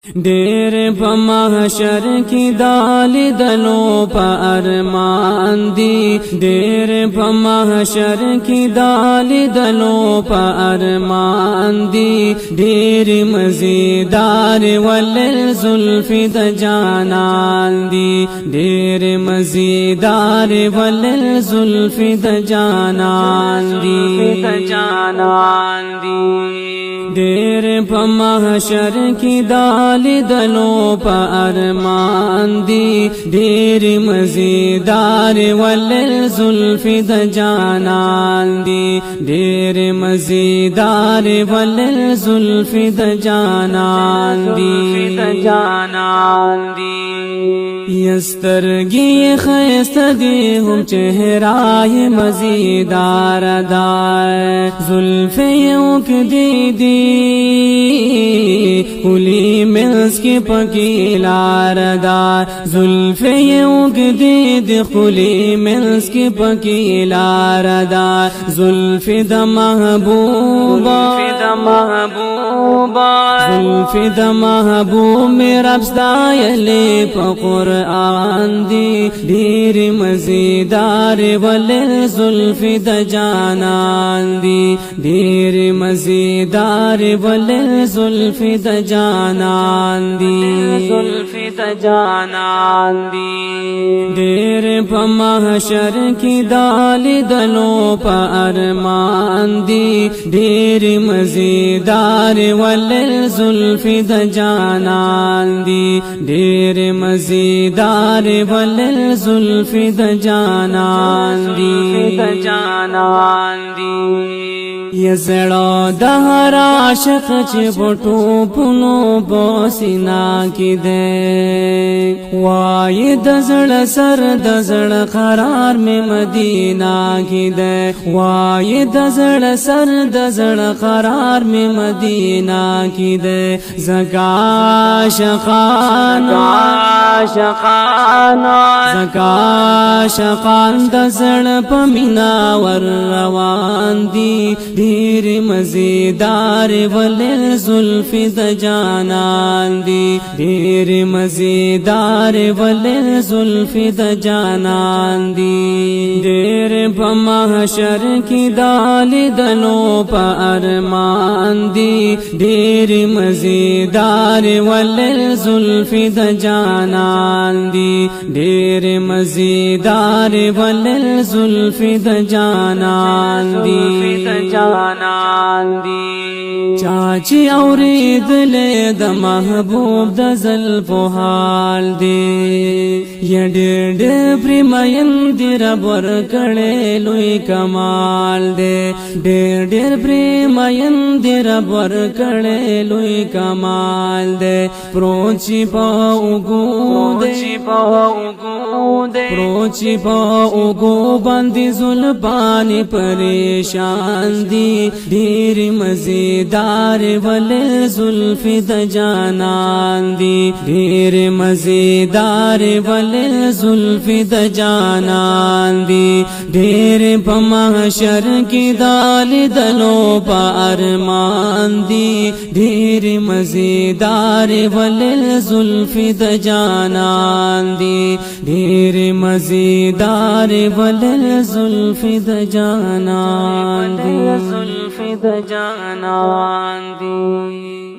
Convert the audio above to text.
ډېر په محشر کې دال دلو په ارمان دي ډېر په محشر کې دال دلو په ارمان دي ډېر مزیدار ولل زلف د جانان دي ډېر مزیدار ولل زلف د جانان دي ډېر په محشر کې دال دلو په ارمان دي ډېر مزیدار ولل زلف د جانان دي ډېر مزیدار ولل زلف د جانان دي یسترګي خیسته دي هم چهرای مزیدار دا زلف یو کدی دی کلی منس کی پکی لار دا زلف یو کدی دی کلی منس کی پکی لار دا زلف د محبوبا زلف د محبوب میرا بستایلی پا قرآن دی ډېر مزیدار ولل زلف د جانان دی ډېر مزیدار ولل زلف د جانان دی ډېر په محشر کې دال دلو په ارمان دی ډېر مزیدار ولل زلف د جانان دی ډېر مزیدار ولل زلف د جانان دی یزړو د هر عاشق چې بټو پونو بوسینا کې ده وای د زړه سر د زړه قرار می مدینہ کې ده وای د زړه سر د زړه قرار می مدینہ کې ده زکا شقان د زړه په مینا ور روان دي ډېر مزیدار ولل زلف د جانان دي ډېر مزیدار ولل زلف د جانان دي ډېر په محشر کې دال دلو په ارمان دي ډېر مزیدار ولل زلف د جانان دي ډېر مزیدار ولل زلف د جانان دي چاچی اوریدلې د محبوب د زلفو حال دی یا ډېر پرېمین دی رب ورکړې لوی کمال دی ډېر پرېمین دی رب ورکړې لوی کمال دی پروچی په اوګو باندې زلفانې پریشان دي ډېر مزیدار ولل زلف د جانان دي ډېر مزیدار ولل زلف د جانان دي ډېر په محشر کې دال دلو په ارمان دي ډېر مزیدار ولل زلف د جانان دي ډېر مزیدار ولل زلف د جانان دی